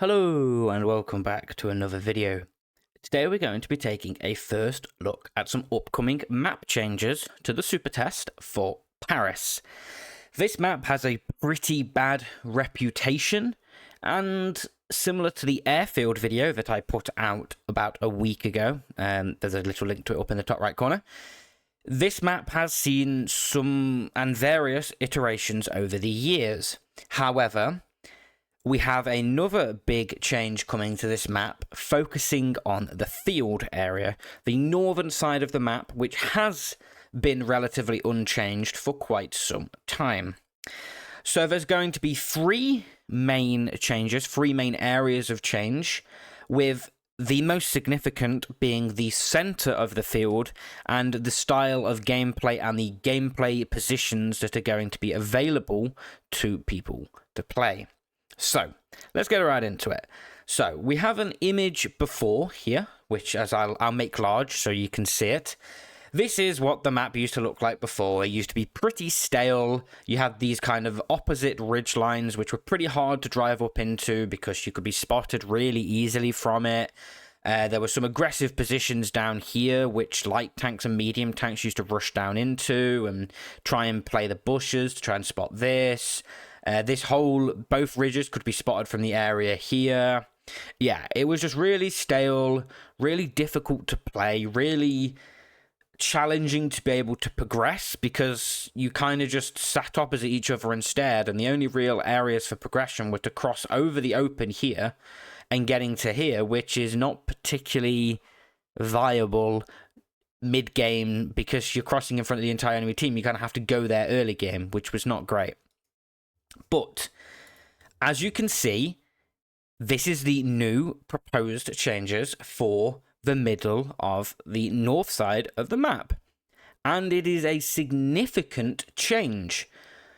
Hello and welcome back to another video. Today we're going to be taking a first look at some upcoming map changes to the Supertest for Paris. This map has a pretty bad reputation, and similar to the airfield video that I put out about a week ago, there's a little link to it up in the top right corner, this map has seen some and various iterations over the years. However, we have another big change coming to this map, focusing on the field area, the northern side of the map, which has been relatively unchanged for quite some time. So there's going to be three main changes, three main areas of change, with the most significant being the center of the field and the style of gameplay and the gameplay positions that are going to be available to people to play. So, let's get right into it. So, we have an image before here, which as I'll make large so you can see it. This is what the map used to look like before. It used to be pretty stale. You had these kind of opposite ridge lines, which were pretty hard to drive up into because you could be spotted really easily from it. There were some aggressive positions down here, which light tanks and medium tanks used to rush down into and try and play the bushes to try and spot this. Both ridges could be spotted from the area here. Yeah, it was just really stale, really difficult to play, really challenging to be able to progress because you kind of just sat opposite each other and stared, and the only real areas for progression were to cross over the open here and getting to here, which is not particularly viable mid-game because you're crossing in front of the entire enemy team. You kind of have to go there early game, which was not great. But, as you can see, this is the new proposed changes for the middle of the north side of the map. And it is a significant change.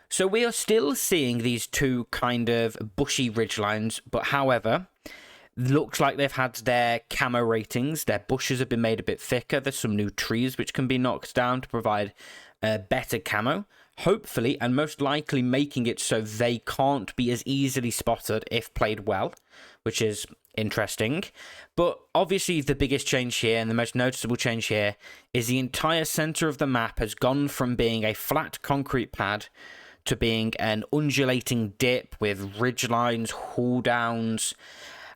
So we are still seeing these two kind of bushy ridgelines, but however, looks like they've had their camo ratings. Their bushes have been made a bit thicker. There's some new trees which can be knocked down to provide better camo. Hopefully, and most likely making it so they can't be as easily spotted if played well, which is interesting. But obviously the biggest change here, and the most noticeable change here, is the entire center of the map has gone from being a flat concrete pad to being an undulating dip with ridge lines, hull downs,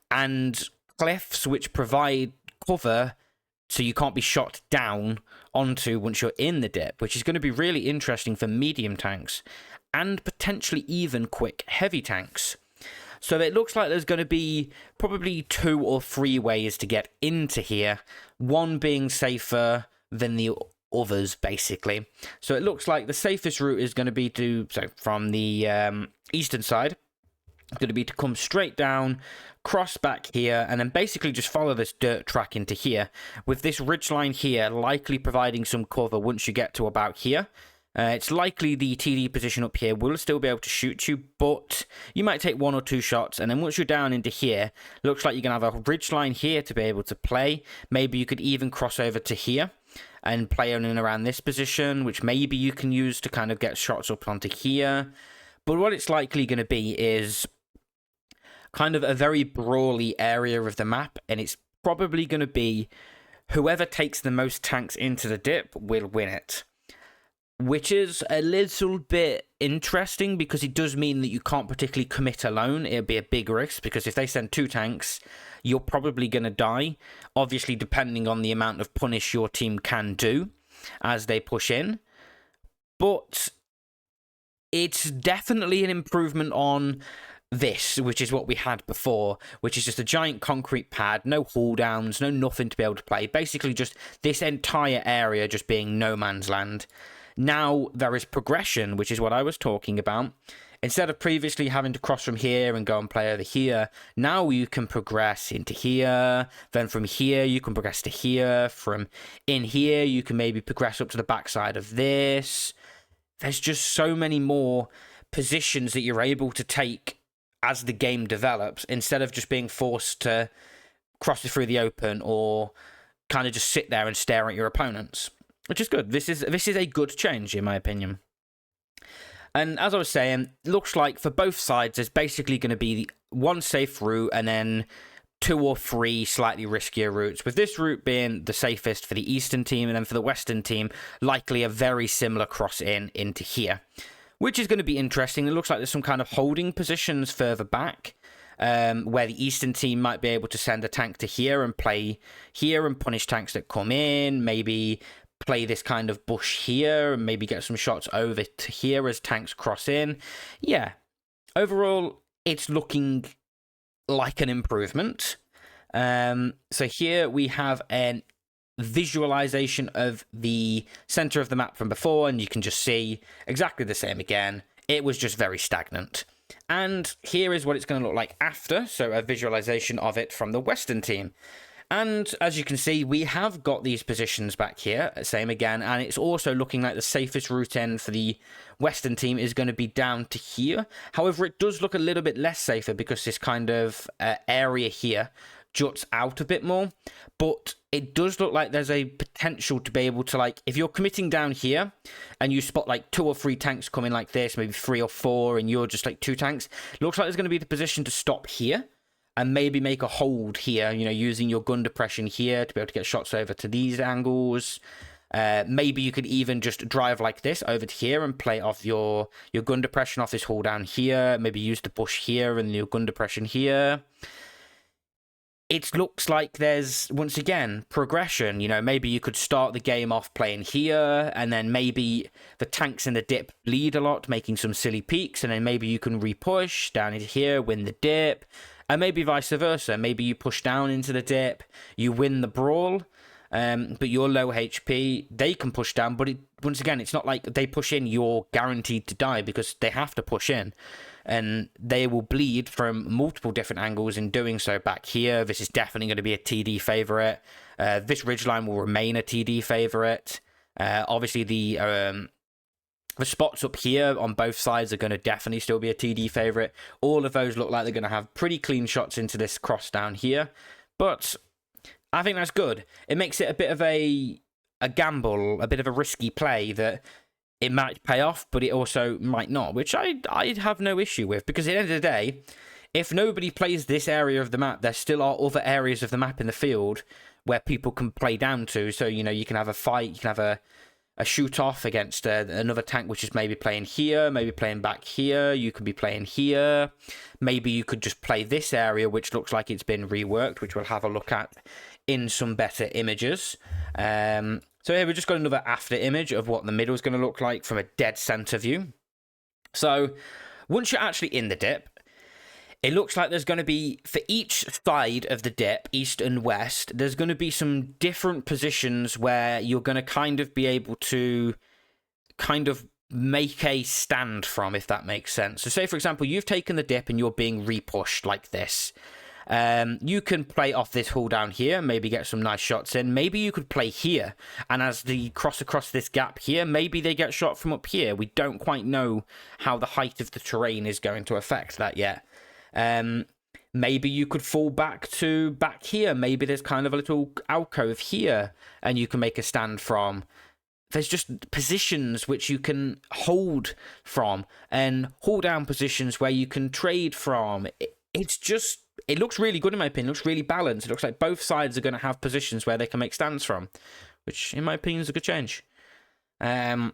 and cliffs which provide cover so you can't be shot down onto once you're in the dip, which is going to be really interesting for medium tanks and potentially even quick heavy tanks. So it looks like there's going to be probably 2 or 3 ways to get into here, one being safer than the others, basically. So it looks like the safest route is going to be from the eastern side. It's going to be to come straight down, cross back here, and then basically just follow this dirt track into here, with this ridgeline here likely providing some cover once you get to about here. It's likely the TD position up here will still be able to shoot you, but you might take 1 or 2 shots, and then once you're down into here, looks like you're going to have a ridgeline here to be able to play. Maybe you could even cross over to here and play in and around this position, which maybe you can use to kind of get shots up onto here. But what it's likely going to be is kind of a very brawly area of the map, and it's probably going to be whoever takes the most tanks into the dip will win it. Which is a little bit interesting because it does mean that you can't particularly commit alone. It'll be a big risk because if they send 2 tanks, you're probably going to die. Obviously, depending on the amount of punish your team can do as they push in. But it's definitely an improvement on this, which is what we had before, which is just a giant concrete pad, no hull downs, no nothing to be able to play. Basically just this entire area just being no man's land. Now there is progression, which is what I was talking about. Instead of previously having to cross from here and go and play over here, now you can progress into here, then from here you can progress to here, from in here you can maybe progress up to the backside of this. There's just so many more positions that you're able to take as the game develops, instead of just being forced to cross it through the open or kind of just sit there and stare at your opponents, which is good. This is a good change, in my opinion. And as I was saying, looks like for both sides, there's basically going to be one safe route and then 2 or 3 slightly riskier routes, with this route being the safest for the Eastern team, and then for the Western team, likely a very similar cross into here, which is going to be interesting. It looks like there's some kind of holding positions further back, where the Eastern team might be able to send a tank to here and play here and punish tanks that come in, maybe play this kind of bush here and maybe get some shots over to here as tanks cross in. Yeah, overall, it's looking like an improvement. So here we have an visualization of the center of the map from before, and you can just see exactly the same again. It was just very stagnant. And here is what it's going to look like after, so a visualization of it from the Western team. And as you can see, we have got these positions back here, same again, and it's also looking like the safest route end for the Western team is going to be down to here. However, it does look a little bit less safer because this kind of area here juts out a bit more, but it does look like there's a potential to be able to, like, if you're committing down here and you spot like 2 or 3 tanks coming like this, maybe 3 or 4, and you're just like 2 tanks, looks like there's going to be the position to stop here and maybe make a hold here, you know, using your gun depression here to be able to get shots over to these angles. Maybe you could even just drive like this over to here and play off your gun depression off this hole down here. Maybe use the bush here and your gun depression here. It looks like there's, once again, progression. You know, maybe you could start the game off playing here, and then maybe the tanks in the dip bleed a lot, making some silly peaks, and then maybe you can repush down into here, win the dip. And maybe vice versa. Maybe you push down into the dip, you win the brawl, but you're low HP. They can push down, but once again, it's not like they push in, you're guaranteed to die because they have to push in. And they will bleed from multiple different angles in doing so back here. This is definitely going to be a TD favorite. This ridgeline will remain a TD favorite. Obviously, the spots up here on both sides are going to definitely still be a TD favorite. All of those look like they're going to have pretty clean shots into this cross down here. But I think that's good. It makes it a bit of a gamble, a bit of a risky play that it might pay off, but it also might not, which I'd have no issue with, because at the end of the day, if nobody plays this area of the map, there still are other areas of the map in the field where people can play down to. So, you know, you can have a fight, you can have a shoot off against another tank which is maybe playing here, maybe playing back here. You could be playing here. Maybe you could just play this area, which looks like it's been reworked, which we'll have a look at in some better images. So here we've just got another after image of what the middle is going to look like from a dead center view. So once you're actually in the dip, it looks like there's going to be, for each side of the dip, east and west, there's going to be some different positions where you're going to kind of be able to kind of make a stand from, if that makes sense. So say, for example, you've taken the dip and you're being repushed like this. You can play off this hull down here, maybe get some nice shots in. Maybe you could play here, and as they cross across this gap here, maybe they get shot from up here. We don't quite know how the height of the terrain is going to affect that yet. Maybe you could fall back here. Maybe there's kind of a little alcove here, and you can make a stand from. There's just positions which you can hold from, and hold down positions where you can trade from. It looks really good in my opinion. It looks really balanced. It looks like both sides are going to have positions where they can make stands from, which in my opinion is a good change. So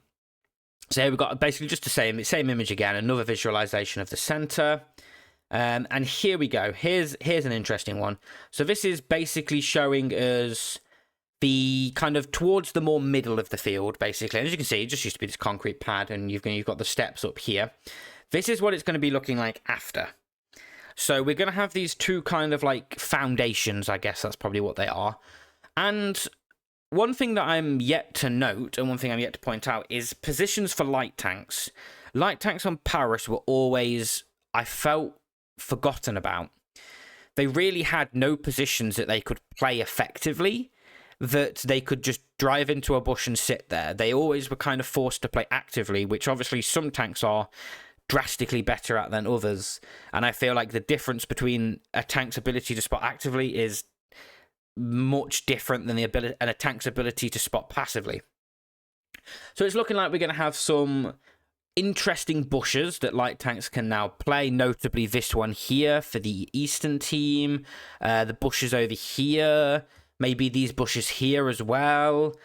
here we've got basically just the same image again, another visualization of the center. And here we go. Here's an interesting one. So this is basically showing us the kind of towards the more middle of the field, basically. And as you can see, it just used to be this concrete pad, and you've got the steps up here. This is what it's going to be looking like after. So we're going to have these two kind of like foundations, I guess that's probably what they are. And one thing that I'm yet to note, and one thing I'm yet to point out, is positions for light tanks. Light tanks on Paris were always, I felt, forgotten about. They really had no positions that they could play effectively, that they could just drive into a bush and sit there. They always were kind of forced to play actively, which obviously some tanks are drastically better at than others. And I feel like the difference between a tank's ability to spot actively is much different than a tank's ability to spot passively. So it's looking like we're going to have some interesting bushes that light tanks can now play, notably this one here for the Eastern team, the bushes over here, maybe these bushes here as well,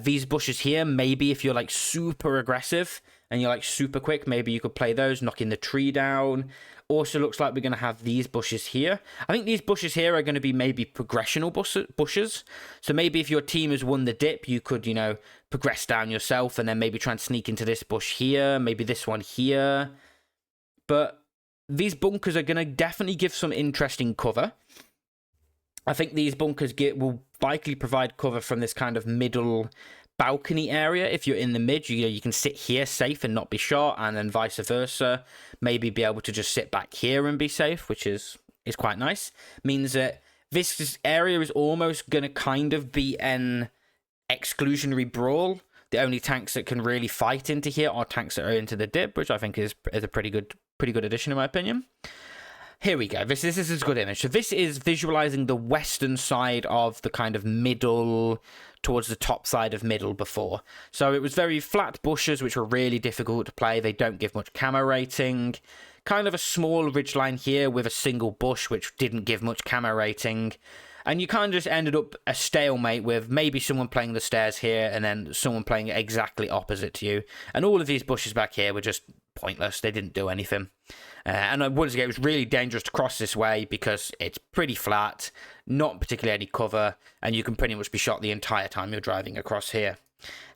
these bushes here, maybe if you're like super aggressive and you're like super quick, maybe you could play those, knocking the tree down. Also looks like we're going to have these bushes here. I think these bushes here are going to be maybe progressional bushes. So maybe if your team has won the dip, you could, you know, progress down yourself and then maybe try and sneak into this bush here, maybe this one here. But these bunkers are going to definitely give some interesting cover. I think these bunkers will likely provide cover from this kind of middle balcony area. If you're in the mid, you can sit here safe and not be shot, and then vice versa. Maybe be able to just sit back here and be safe, which is quite nice. Means that this area is almost going to kind of be an exclusionary brawl. The only tanks that can really fight into here are tanks that are into the dip, which I think is a pretty good addition in my opinion. Here we go. This is a good image. So this is visualizing the western side of the kind of middle, towards the top side of middle before. So it was very flat bushes, which were really difficult to play. They don't give much camo rating. Kind of a small ridgeline here with a single bush, which didn't give much camo rating. And you kind of just ended up a stalemate with maybe someone playing the stairs here and then someone playing exactly opposite to you. And all of these bushes back here were just pointless. They didn't do anything. And once again, it was really dangerous to cross this way because it's pretty flat, not particularly any cover, and you can pretty much be shot the entire time you're driving across here.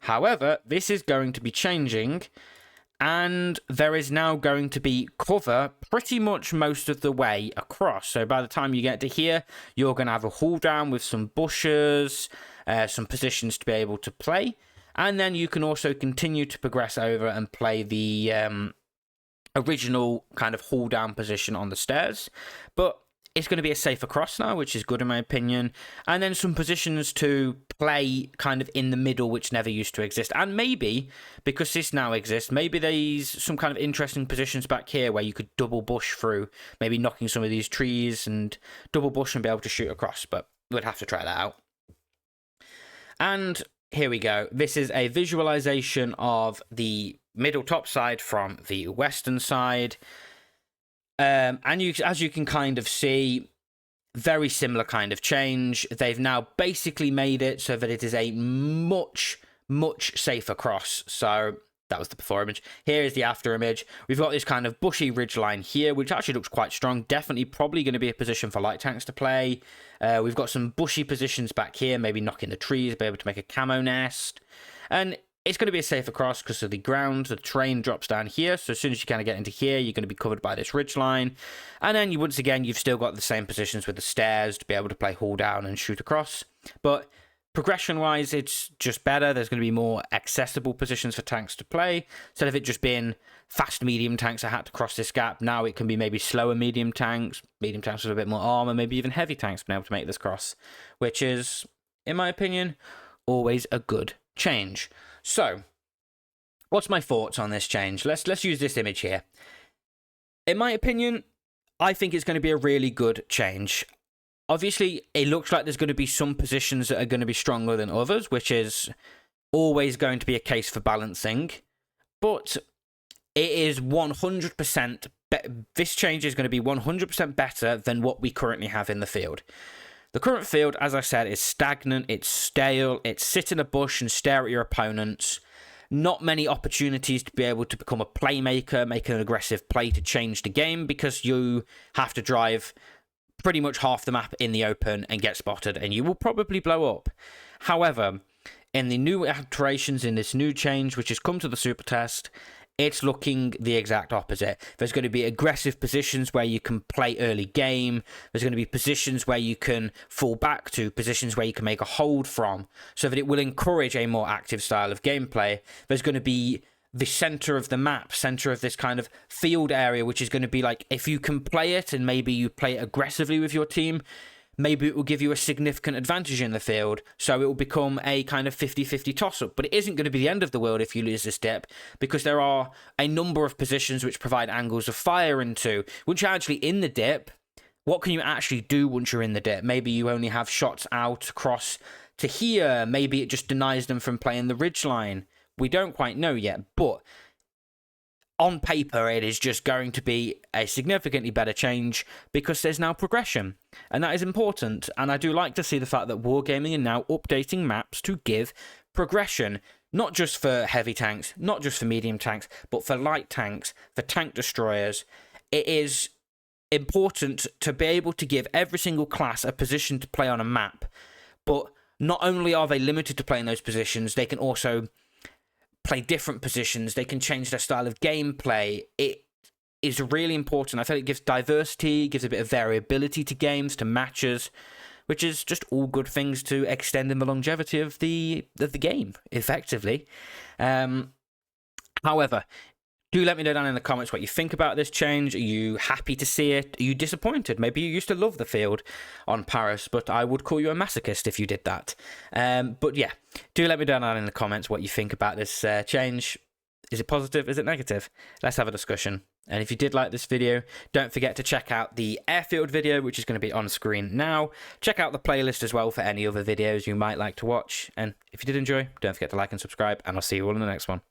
However, this is going to be changing, and there is now going to be cover pretty much most of the way across. So by the time you get to here, you're going to have a hull down with some bushes, some positions to be able to play, and then you can also continue to progress over and play the original kind of hull down position on the stairs. But it's going to be a safer cross now, which is good in my opinion. And then some positions to play kind of in the middle, which never used to exist. And maybe, because this now exists, maybe there's some kind of interesting positions back here where you could double bush through, maybe knocking some of these trees and double bush and be able to shoot across. But we'd have to try that out. And here we go. This is a visualization of the middle top side from the western side. And as you can kind of see, very similar kind of change. They've now basically made it so that it is a much safer cross. So that was the before image. Here is the after image. We've got this kind of bushy ridge line here, which actually looks quite strong. Definitely probably going to be a position for light tanks to play. We've got some bushy positions back here, maybe knocking the trees, be able to make a camo nest. And it's going to be a safer cross because of the ground. The terrain drops down here, so as soon as you kind of get into here, you're going to be covered by this ridge line. And then once again, you've still got the same positions with the stairs to be able to play hull down and shoot across. But progression-wise, it's just better. There's going to be more accessible positions for tanks to play. Instead of it just being fast medium tanks that had to cross this gap, now it can be maybe slower medium tanks with a bit more armor, maybe even heavy tanks being able to make this cross, which is, in my opinion, always a good change. So, what's my thoughts on this change? Let's use this image here. In my opinion, I think it's going to be a really good change. Obviously, it looks like there's going to be some positions that are going to be stronger than others, which is always going to be a case for balancing. But it is 100%, this change is going to be 100% better than what we currently have in the field. The current field, as I said, is stagnant, it's stale, it's sit in a bush and stare at your opponents. Not many opportunities to be able to become a playmaker, make an aggressive play to change the game, because you have to drive pretty much half the map in the open and get spotted, and you will probably blow up. However, in the new alterations, in this new change, which has come to the Supertest, it's looking the exact opposite. There's going to be aggressive positions where you can play early game. There's going to be positions where you can fall back to, positions where you can make a hold from, so that it will encourage a more active style of gameplay. There's going to be the center of the map, center of this kind of field area, which is going to be like, if you can play it and maybe you play it aggressively with your team, maybe it will give you a significant advantage in the field, so it will become a kind of 50-50 toss-up. But it isn't going to be the end of the world if you lose this dip, because there are a number of positions which provide angles of fire into. Once you're actually in the dip, what can you actually do once you're in the dip? Maybe you only have shots out across to here. Maybe it just denies them from playing the ridge line. We don't quite know yet, but on paper, it is just going to be a significantly better change because there's now progression, and that is important. And I do like to see the fact that Wargaming are now updating maps to give progression, not just for heavy tanks, not just for medium tanks, but for light tanks, for tank destroyers. It is important to be able to give every single class a position to play on a map, but not only are they limited to playing those positions, they can also play different positions. They can change their style of gameplay. It is really important. I feel it gives diversity, gives a bit of variability to games, to matches, which is just all good things to extending the longevity of the game, effectively. However, do let me know down in the comments what you think about this change. Are you happy to see it? Are you disappointed? Maybe you used to love the field on Paris, but I would call you a masochist if you did that. But yeah, do let me know down in the comments what you think about this change. Is it positive? Is it negative? Let's have a discussion. And if you did like this video, don't forget to check out the airfield video, which is going to be on screen now. Check out the playlist as well for any other videos you might like to watch. And if you did enjoy, don't forget to like and subscribe, and I'll see you all in the next one.